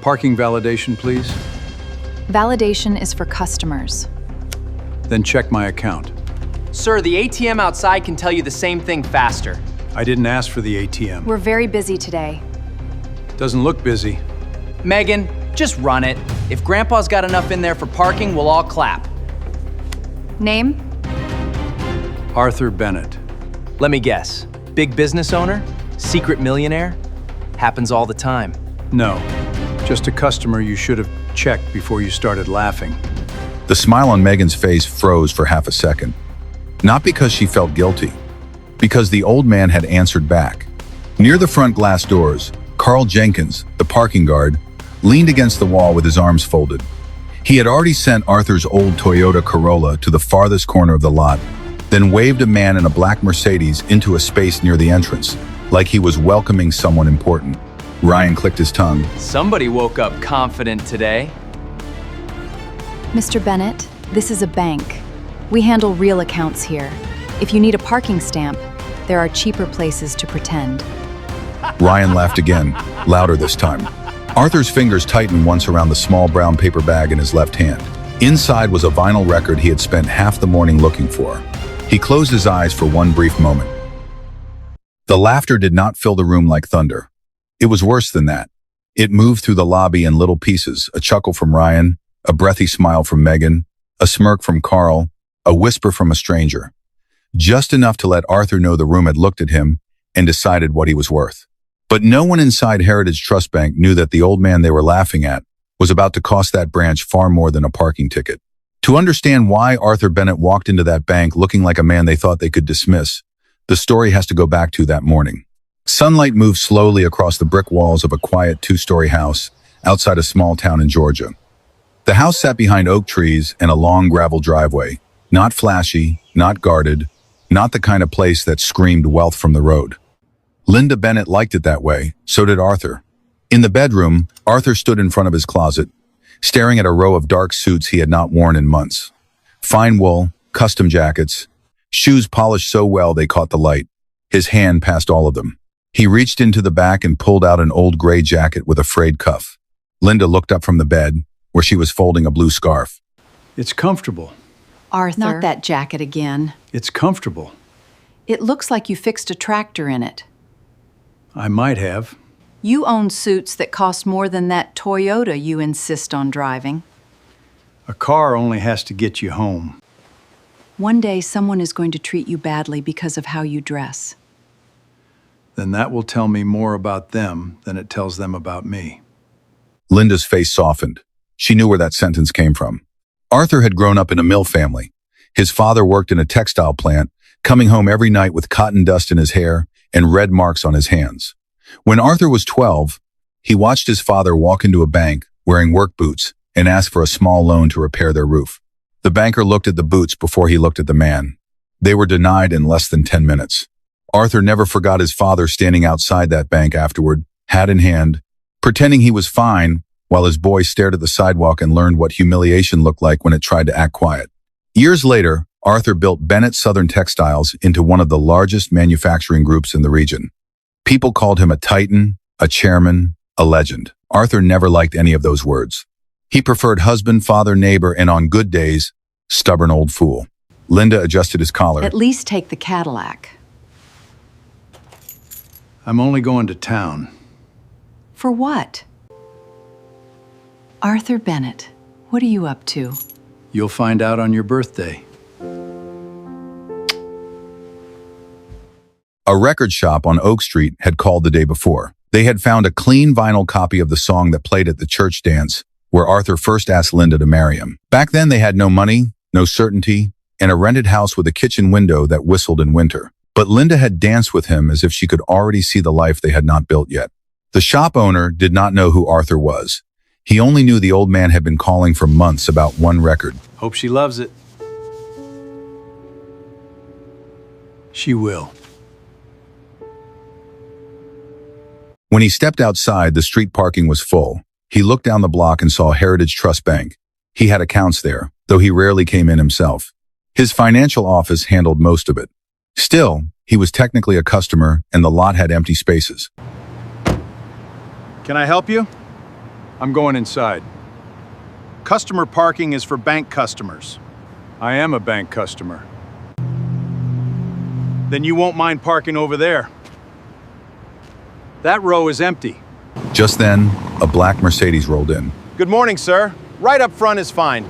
Parking validation, please. Validation is for customers. Then check my account. Sir, the ATM outside can tell you the same thing faster. I didn't ask for the ATM. We're very busy today. Doesn't look busy. Megan, just run it. If Grandpa's got enough in there for parking, we'll all clap. Name? Arthur Bennett. Let me guess. Big business owner? Secret millionaire? Happens all the time. No, just a customer you should have checked before you started laughing. The smile on Megan's face froze for half a second. Not because she felt guilty, because the old man had answered back. Near the front glass doors, Carl Jenkins, the parking guard, leaned against the wall with his arms folded. He had already sent Arthur's old Toyota Corolla to the farthest corner of the lot, then waved a man in a black Mercedes into a space near the entrance, like he was welcoming someone important. Ryan clicked his tongue. Somebody woke up confident today. Mr. Bennett, this is a bank. We handle real accounts here. If you need a parking stamp, there are cheaper places to pretend. Ryan laughed again, louder this time. Arthur's fingers tightened once around the small brown paper bag in his left hand. Inside was a vinyl record he had spent half the morning looking for. He closed his eyes for one brief moment. The laughter did not fill the room like thunder. It was worse than that. It moved through the lobby in little pieces, a chuckle from Ryan, a breathy smile from Megan, a smirk from Carl, a whisper from a stranger. Just enough to let Arthur know the room had looked at him and decided what he was worth. But no one inside Heritage Trust Bank knew that the old man they were laughing at was about to cost that branch far more than a parking ticket. To understand why Arthur Bennett walked into that bank looking like a man they thought they could dismiss, the story has to go back to that morning. Sunlight moved slowly across the brick walls of a quiet two-story house outside a small town in Georgia. The house sat behind oak trees and a long gravel driveway, not flashy, not guarded, not the kind of place that screamed wealth from the road. Linda Bennett liked it that way, so did Arthur. In the bedroom, Arthur stood in front of his closet, staring at a row of dark suits he had not worn in months. Fine wool, custom jackets, shoes polished so well they caught the light. His hand passed all of them. He reached into the back and pulled out an old gray jacket with a frayed cuff. Linda looked up from the bed, where she was folding a blue scarf. It's comfortable. Arthur. Not that jacket again. It's comfortable. It looks like you fixed a tractor in it. I might have. You own suits that cost more than that Toyota you insist on driving. A car only has to get you home. One day someone is going to treat you badly because of how you dress. Then that will tell me more about them than it tells them about me. Linda's face softened. She knew where that sentence came from. Arthur had grown up in a mill family. His father worked in a textile plant, coming home every night with cotton dust in his hair and red marks on his hands. When Arthur was 12, he watched his father walk into a bank wearing work boots and ask for a small loan to repair their roof. The banker looked at the boots before he looked at the man. They were denied in less than 10 minutes. Arthur never forgot his father standing outside that bank afterward, hat in hand, pretending he was fine, while his boy stared at the sidewalk and learned what humiliation looked like when it tried to act quiet. Years later, Arthur built Bennett Southern Textiles into one of the largest manufacturing groups in the region. People called him a titan, a chairman, a legend. Arthur never liked any of those words. He preferred husband, father, neighbor, and on good days, stubborn old fool. Linda adjusted his collar. At least take the Cadillac. I'm only going to town. For what? Arthur Bennett, what are you up to? You'll find out on your birthday. A record shop on Oak Street had called the day before. They had found a clean vinyl copy of the song that played at the church dance, where Arthur first asked Linda to marry him. Back then they had no money, no certainty, and a rented house with a kitchen window that whistled in winter. But Linda had danced with him as if she could already see the life they had not built yet. The shop owner did not know who Arthur was. He only knew the old man had been calling for months about one record. Hope she loves it. She will. When he stepped outside, the street parking was full. He looked down the block and saw Heritage Trust Bank. He had accounts there, though he rarely came in himself. His financial office handled most of it. Still, he was technically a customer, and the lot had empty spaces. Can I help you? I'm going inside. Customer parking is for bank customers. I am a bank customer. Then you won't mind parking over there. That row is empty. Just then, a black Mercedes rolled in. Good morning, sir. Right up front is fine.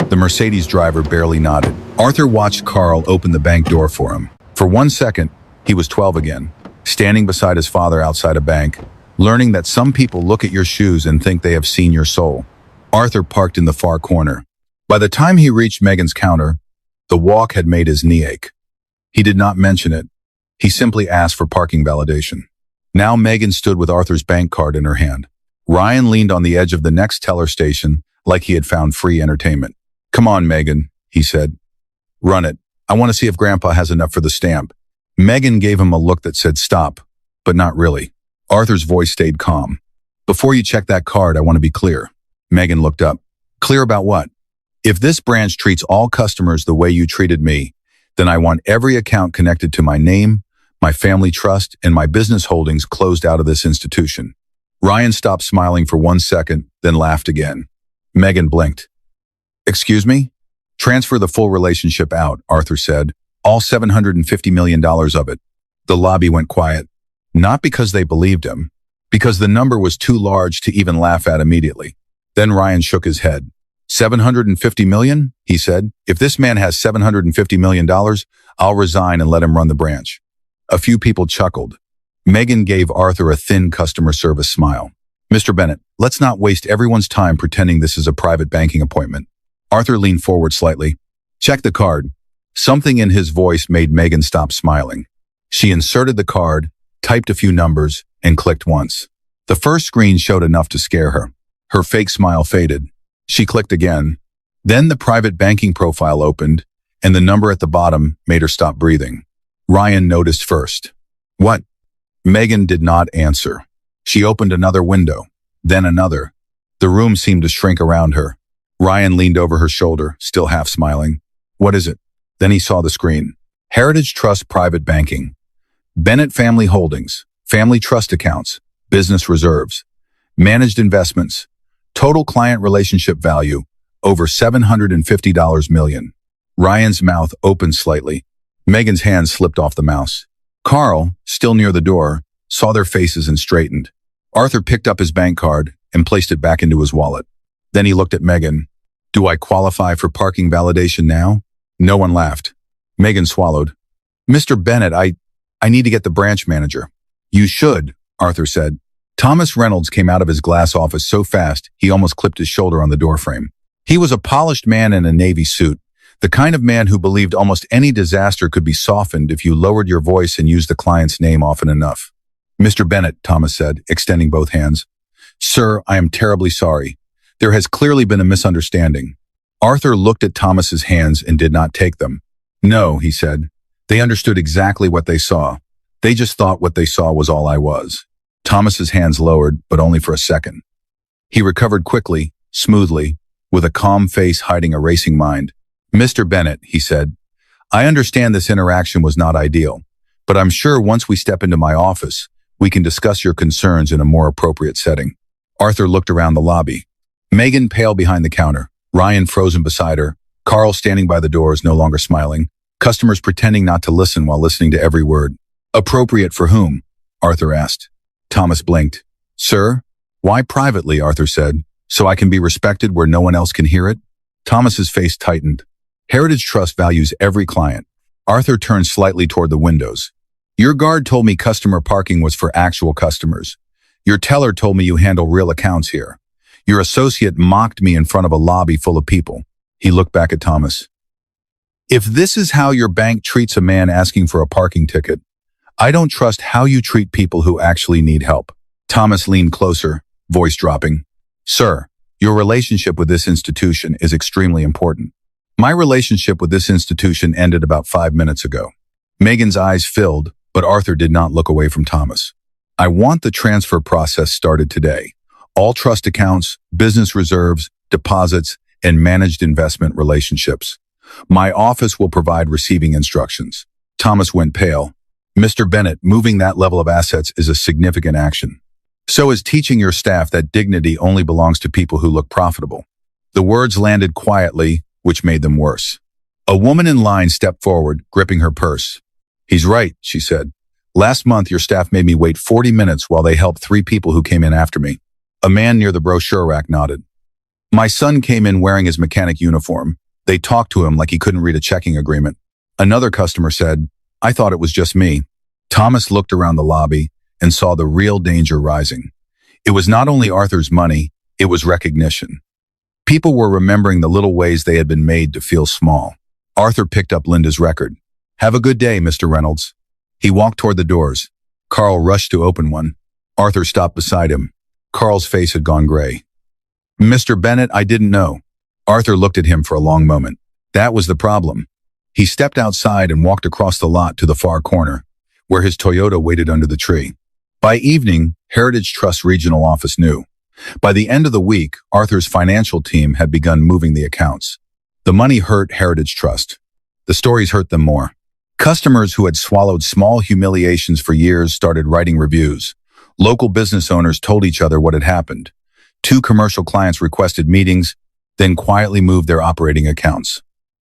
The Mercedes driver barely nodded. Arthur watched Carl open the bank door for him. For 1 second, he was 12 again, standing beside his father outside a bank, learning that some people look at your shoes and think they have seen your soul. Arthur parked in the far corner. By the time he reached Megan's counter, the walk had made his knee ache. He did not mention it. He simply asked for parking validation. Now Megan stood with Arthur's bank card in her hand. Ryan leaned on the edge of the next teller station like he had found free entertainment. "Come on, Megan," he said. "Run it. I want to see if Grandpa has enough for the stamp." Megan gave him a look that said stop, but not really. Arthur's voice stayed calm. "Before you check that card, I want to be clear." Megan looked up. "Clear about what?" "If this branch treats all customers the way you treated me, then I want every account connected to my name, my family trust, and my business holdings closed out of this institution." Ryan stopped smiling for 1 second, then laughed again. Megan blinked. "Excuse me?" "Transfer the full relationship out," Arthur said. "All $750 million of it." The lobby went quiet. Not because they believed him, because the number was too large to even laugh at immediately. Then Ryan shook his head. $750 million? He said. "If this man has $750 million, I'll resign and let him run the branch." A few people chuckled. Megan gave Arthur a thin customer service smile. "Mr. Bennett, let's not waste everyone's time pretending this is a private banking appointment." Arthur leaned forward slightly. "Check the card." Something in his voice made Megan stop smiling. She inserted the card, typed a few numbers, and clicked once. The first screen showed enough to scare her. Her fake smile faded. She clicked again. Then the private banking profile opened, and the number at the bottom made her stop breathing. Ryan noticed first. "What?" Megan did not answer. She opened another window, then another. The room seemed to shrink around her. Ryan leaned over her shoulder, still half smiling. "What is it?" Then he saw the screen. Heritage Trust Private Banking. Bennett Family Holdings. Family Trust Accounts. Business Reserves. Managed Investments. Total Client Relationship Value. Over $750 million. Ryan's mouth opened slightly. Megan's hand slipped off the mouse. Carl, still near the door, saw their faces and straightened. Arthur picked up his bank card and placed it back into his wallet. Then he looked at Megan. "Do I qualify for parking validation now?" No one laughed. Megan swallowed. "Mr. Bennett, I need to get the branch manager." "You should," Arthur said. Thomas Reynolds came out of his glass office so fast he almost clipped his shoulder on the doorframe. He was a polished man in a navy suit, the kind of man who believed almost any disaster could be softened if you lowered your voice and used the client's name often enough. "Mr. Bennett," Thomas said, extending both hands. "Sir, I am terribly sorry. There has clearly been a misunderstanding." Arthur looked at Thomas's hands and did not take them. "No," he said. "They understood exactly what they saw. They just thought what they saw was all I was." Thomas's hands lowered, but only for a second. He recovered quickly, smoothly, with a calm face hiding a racing mind. "Mr. Bennett," he said, "I understand this interaction was not ideal, but I'm sure once we step into my office, we can discuss your concerns in a more appropriate setting." Arthur looked around the lobby. Megan pale behind the counter, Ryan frozen beside her, Carl standing by the doors no longer smiling, customers pretending not to listen while listening to every word. "Appropriate for whom?" Arthur asked. Thomas blinked. "Sir?" "Why privately?" Arthur said. "So I can be respected where no one else can hear it?" Thomas's face tightened. "Heritage Trust values every client." Arthur turned slightly toward the windows. "Your guard told me customer parking was for actual customers. Your teller told me you handle real accounts here. Your associate mocked me in front of a lobby full of people." He looked back at Thomas. "If this is how your bank treats a man asking for a parking ticket, I don't trust how you treat people who actually need help." Thomas leaned closer, voice dropping. "Sir, your relationship with this institution is extremely important. My relationship with this institution ended about 5 minutes ago." Megan's eyes filled, but Arthur did not look away from Thomas. "I want the transfer process started today. All trust accounts, business reserves, deposits, and managed investment relationships. My office will provide receiving instructions." Thomas went pale. "Mr. Bennett, moving that level of assets is a significant action." So is teaching your staff that dignity only belongs to people who look profitable. The words landed quietly, which made them worse. A woman in line stepped forward, gripping her purse. He's right, she said. Last month, your staff made me wait 40 minutes while they helped 3 people who came in after me. A man near the brochure rack nodded. My son came in wearing his mechanic uniform. They talked to him like he couldn't read a checking agreement. Another customer said, I thought it was just me. Thomas looked around the lobby and saw the real danger rising. It was not only Arthur's money, it was recognition. People were remembering the little ways they had been made to feel small. Arthur picked up Linda's record. Have a good day, Mr. Reynolds. He walked toward the doors. Carl rushed to open one. Arthur stopped beside him. Carl's face had gone gray. Mr. Bennett, I didn't know. Arthur looked at him for a long moment. That was the problem. He stepped outside and walked across the lot to the far corner, where his Toyota waited under the tree. By evening, Heritage Trust Regional Office knew. By the end of the week, Arthur's financial team had begun moving the accounts. The money hurt Heritage Trust. The stories hurt them more. Customers who had swallowed small humiliations for years started writing reviews. Local business owners told each other what had happened. 2 commercial clients requested meetings, then quietly moved their operating accounts.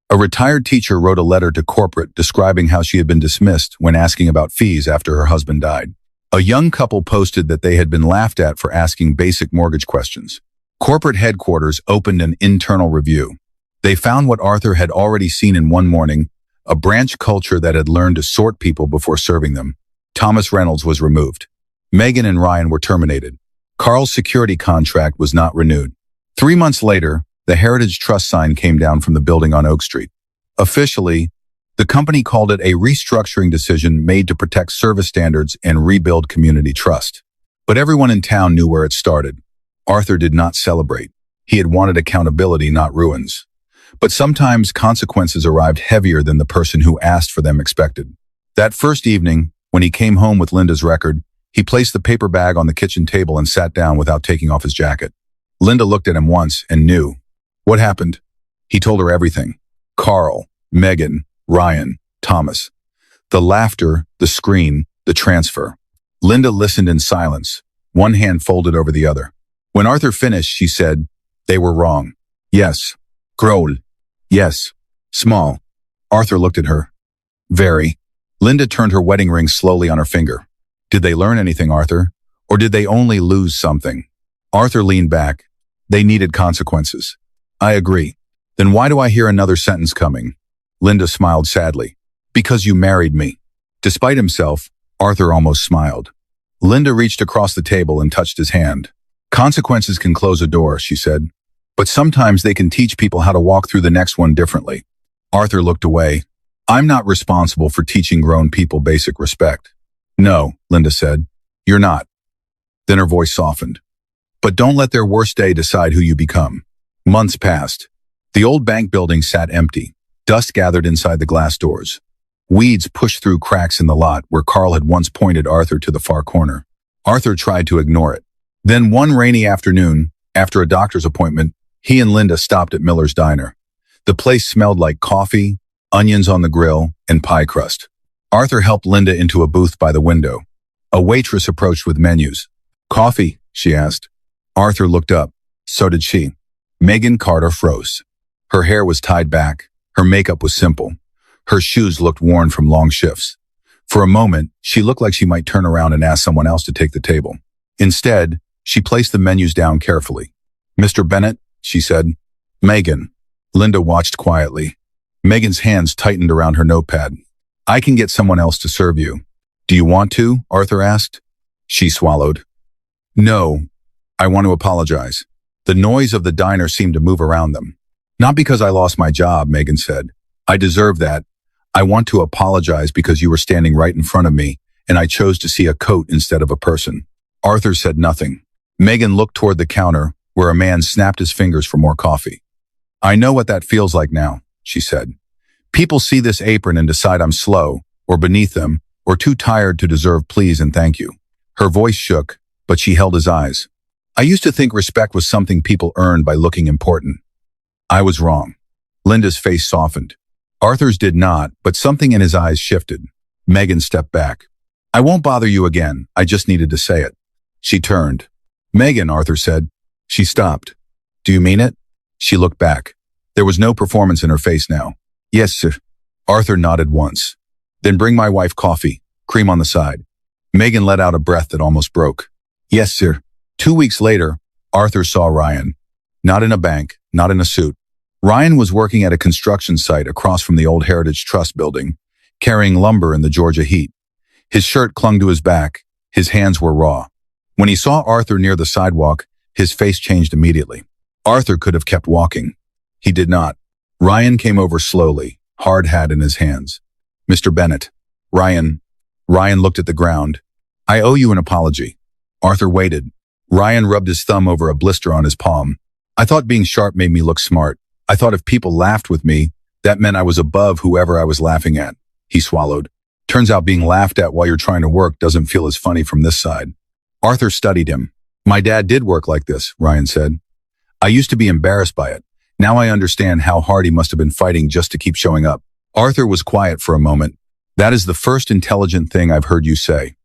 A retired teacher wrote a letter to corporate describing how she had been dismissed when asking about fees after her husband died. A young couple posted that they had been laughed at for asking basic mortgage questions. Corporate headquarters opened an internal review. They found what Arthur had already seen in one morning, a branch culture that had learned to sort people before serving them. Thomas Reynolds was removed. Megan and Ryan were terminated. Carl's security contract was not renewed. 3 months later, the Heritage Trust sign came down from the building on Oak Street. Officially, the company called it a restructuring decision made to protect service standards and rebuild community trust. But everyone in town knew where it started. Arthur did not celebrate. He had wanted accountability, not ruins. But sometimes consequences arrived heavier than the person who asked for them expected. That first evening, when he came home with Linda's record, he placed the paper bag on the kitchen table and sat down without taking off his jacket. Linda looked at him once and knew. What happened? He told her everything. Carl, Megan, Ryan, Thomas. The laughter, the screen, the transfer. Linda listened in silence, one hand folded over the other. When Arthur finished, she said, they were wrong. Yes. Grohl. Yes. Small. Arthur looked at her. Very. Linda turned her wedding ring slowly on her finger. Did they learn anything, Arthur? Or did they only lose something? Arthur leaned back. They needed consequences. I agree. Then why do I hear another sentence coming? Linda smiled sadly. Because you married me. Despite himself, Arthur almost smiled. Linda reached across the table and touched his hand. Consequences can close a door, she said. But sometimes they can teach people how to walk through the next one differently. Arthur looked away. I'm not responsible for teaching grown people basic respect. No, Linda said. You're not. Then her voice softened. But don't let their worst day decide who you become. Months passed. The old bank building sat empty. Dust gathered inside the glass doors. Weeds pushed through cracks in the lot where Carl had once pointed Arthur to the far corner. Arthur tried to ignore it. Then one rainy afternoon, after a doctor's appointment, he and Linda stopped at Miller's Diner. The place smelled like coffee, onions on the grill, and pie crust. Arthur helped Linda into a booth by the window. A waitress approached with menus. Coffee, she asked. Arthur looked up. So did she. Megan Carter froze. Her hair was tied back. Her makeup was simple. Her shoes looked worn from long shifts. For a moment, she looked like she might turn around and ask someone else to take the table. Instead, she placed the menus down carefully. Mr. Bennett, she said. Megan. Linda watched quietly. Megan's hands tightened around her notepad. I can get someone else to serve you. Do you want to? Arthur asked. She swallowed. No, I want to apologize. The noise of the diner seemed to move around them. Not because I lost my job, Megan said. I deserve that. I want to apologize because you were standing right in front of me, and I chose to see a coat instead of a person. Arthur said nothing. Megan looked toward the counter, where a man snapped his fingers for more coffee. I know what that feels like now, she said. People see this apron and decide I'm slow, or beneath them, or too tired to deserve please and thank you. Her voice shook, but she held his eyes. I used to think respect was something people earned by looking important. I was wrong. Linda's face softened. Arthur's did not, but something in his eyes shifted. Megan stepped back. I won't bother you again. I just needed to say it. She turned. Megan, Arthur said. She stopped. Do you mean it? She looked back. There was no performance in her face now. Yes, sir. Arthur nodded once. Then bring my wife coffee, cream on the side. Megan let out a breath that almost broke. Yes, sir. 2 weeks later, Arthur saw Ryan. Not in a bank, not in a suit. Ryan was working at a construction site across from the old Heritage Trust building, carrying lumber in the Georgia heat. His shirt clung to his back. His hands were raw. When he saw Arthur near the sidewalk, his face changed immediately. Arthur could have kept walking. He did not. Ryan came over slowly, hard hat in his hands. Mr. Bennett. Ryan looked at the ground. I owe you an apology. Arthur waited. Ryan rubbed his thumb over a blister on his palm. I thought being sharp made me look smart. I thought if people laughed with me, that meant I was above whoever I was laughing at. He swallowed. Turns out being laughed at while you're trying to work doesn't feel as funny from this side. Arthur studied him. My dad did work like this, Ryan said. I used to be embarrassed by it. Now I understand how hard he must have been fighting just to keep showing up. Arthur was quiet for a moment. That is the first intelligent thing I've heard you say.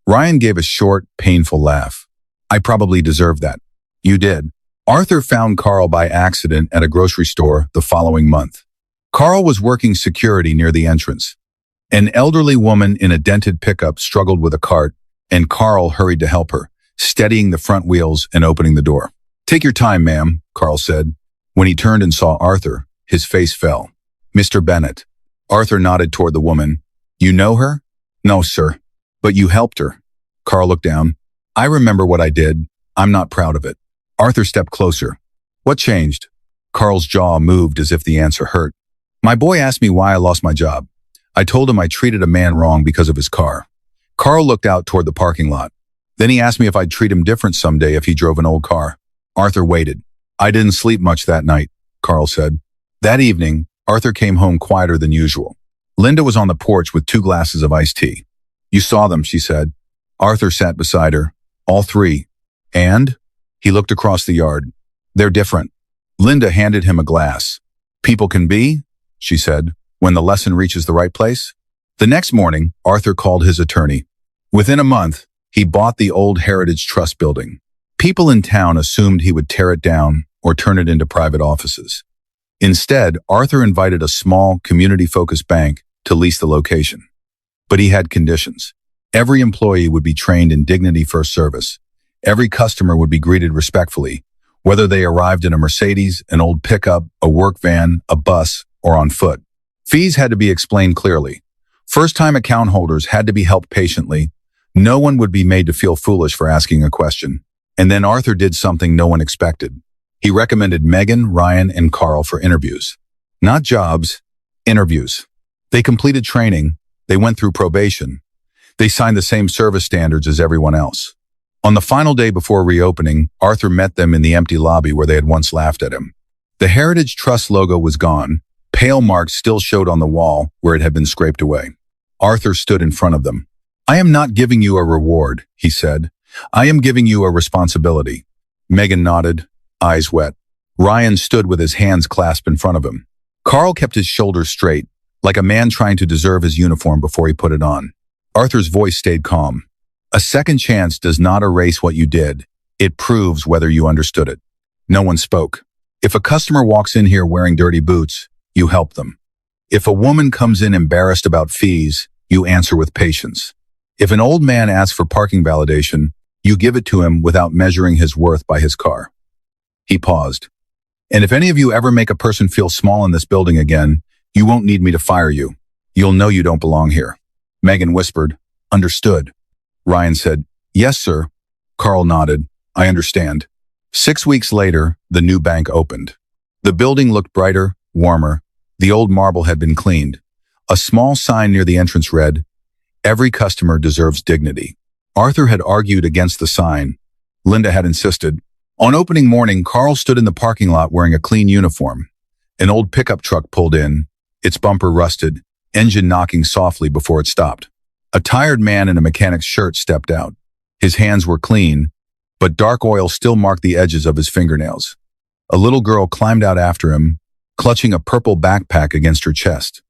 Ryan gave a short, painful laugh. I probably deserved that. You did. Arthur found Carl by accident at a grocery store the following month. Carl was working security near the entrance. An elderly woman in a dented pickup struggled with a cart, and Carl hurried to help her, steadying the front wheels and opening the door. Take your time, ma'am, Carl said. When he turned and saw Arthur, his face fell. Mr. Bennett. Arthur nodded toward the woman. You know her? No, sir. But you helped her. Carl looked down. I remember what I did. I'm not proud of it. Arthur stepped closer. What changed? Carl's jaw moved as if the answer hurt. My boy asked me why I lost my job. I told him I treated a man wrong because of his car. Carl looked out toward the parking lot. Then he asked me if I'd treat him different someday if he drove an old car. Arthur waited. I didn't sleep much that night, Carl said. That evening, Arthur came home quieter than usual. Linda was on the porch with 2 glasses of iced tea. You saw them, she said. Arthur sat beside her. All 3. And? He looked across the yard. They're different. Linda handed him a glass. People can be, she said, when the lesson reaches the right place. The next morning, Arthur called his attorney. Within a month, he bought the old Heritage Trust building. People in town assumed he would tear it down or turn it into private offices. Instead, Arthur invited a small, community-focused bank to lease the location. But he had conditions. Every employee would be trained in dignity-first service. Every customer would be greeted respectfully, whether they arrived in a Mercedes, an old pickup, a work van, a bus, or on foot. Fees had to be explained clearly. First-time account holders had to be helped patiently. No one would be made to feel foolish for asking a question. And then Arthur did something no one expected. He recommended Megan, Ryan, and Carl for interviews. Not jobs, interviews. They completed training. They went through probation. They signed the same service standards as everyone else. On the final day before reopening, Arthur met them in the empty lobby where they had once laughed at him. The Heritage Trust logo was gone. Pale marks still showed on the wall where it had been scraped away. Arthur stood in front of them. I am not giving you a reward, he said. I am giving you a responsibility. Megan nodded, eyes wet. Ryan stood with his hands clasped in front of him. Carl kept his shoulders straight, like a man trying to deserve his uniform before he put it on. Arthur's voice stayed calm. A second chance does not erase what you did. It proves whether you understood it. No one spoke. If a customer walks in here wearing dirty boots, you help them. If a woman comes in embarrassed about fees, you answer with patience. If an old man asks for parking validation, you give it to him without measuring his worth by his car. He paused. And if any of you ever make a person feel small in this building again, you won't need me to fire you. You'll know you don't belong here. Megan whispered, Understood. Ryan said, Yes, sir. Carl nodded, I understand. 6 weeks later, the new bank opened. The building looked brighter, warmer. The old marble had been cleaned. A small sign near the entrance read, Every customer deserves dignity. Arthur had argued against the sign. Linda had insisted. On opening morning, Carl stood in the parking lot wearing a clean uniform. An old pickup truck pulled in, its bumper rusted, engine knocking softly before it stopped. A tired man in a mechanic's shirt stepped out. His hands were clean, but dark oil still marked the edges of his fingernails. A little girl climbed out after him, clutching a purple backpack against her chest.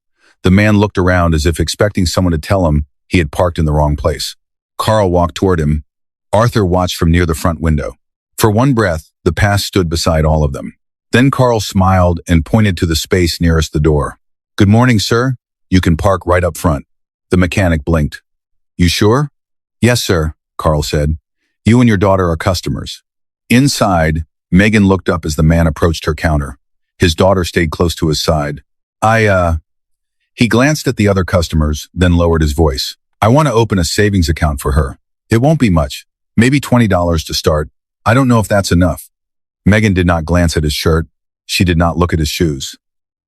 The man looked around as if expecting someone to tell him he had parked in the wrong place. Carl walked toward him. Arthur watched from near the front window. For one breath, the past stood beside all of them. Then Carl smiled and pointed to the space nearest the door. "Good morning, sir. You can park right up front." The mechanic blinked. "You sure?" "Yes, sir," Carl said. "You and your daughter are customers." Inside, Megan looked up as the man approached her counter. His daughter stayed close to his side. He glanced at the other customers, then lowered his voice. "I want to open a savings account for her. It won't be much. Maybe $20 to start. I don't know if that's enough." Megan did not glance at his shirt. She did not look at his shoes.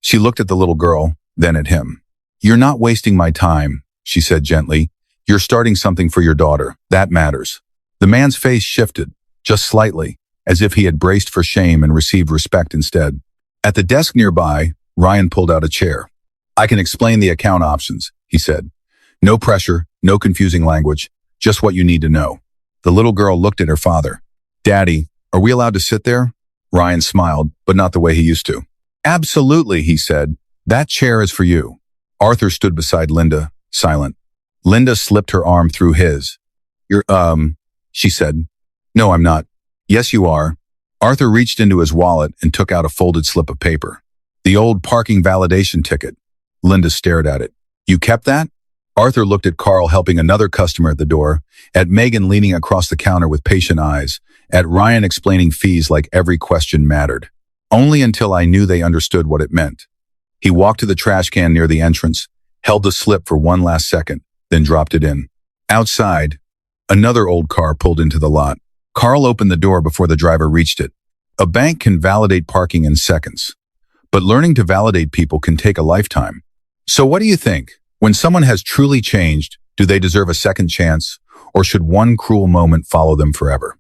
She looked at the little girl, then at him. "You're not wasting my time," she said gently. "You're starting something for your daughter. That matters." The man's face shifted, just slightly, as if he had braced for shame and received respect instead. At the desk nearby, Ryan pulled out a chair. "I can explain the account options," he said. "No pressure, no confusing language, just what you need to know." The little girl looked at her father. "Daddy, are we allowed to sit there?" Ryan smiled, but not the way he used to. "Absolutely," he said. "That chair is for you." Arthur stood beside Linda, silent. Linda slipped her arm through his. "You're, she said. "No, I'm not." "Yes, you are." Arthur reached into his wallet and took out a folded slip of paper. "The old parking validation ticket." Linda stared at it. "You kept that?" Arthur looked at Carl helping another customer at the door, at Megan leaning across the counter with patient eyes, at Ryan explaining fees like every question mattered. Only until I knew they understood what it meant. He walked to the trash can near the entrance, held the slip for one last second, then dropped it in. Outside, another old car pulled into the lot. Carl opened the door before the driver reached it. A bank can validate parking in seconds, but learning to validate people can take a lifetime. So what do you think? When someone has truly changed, do they deserve a second chance, or should one cruel moment follow them forever?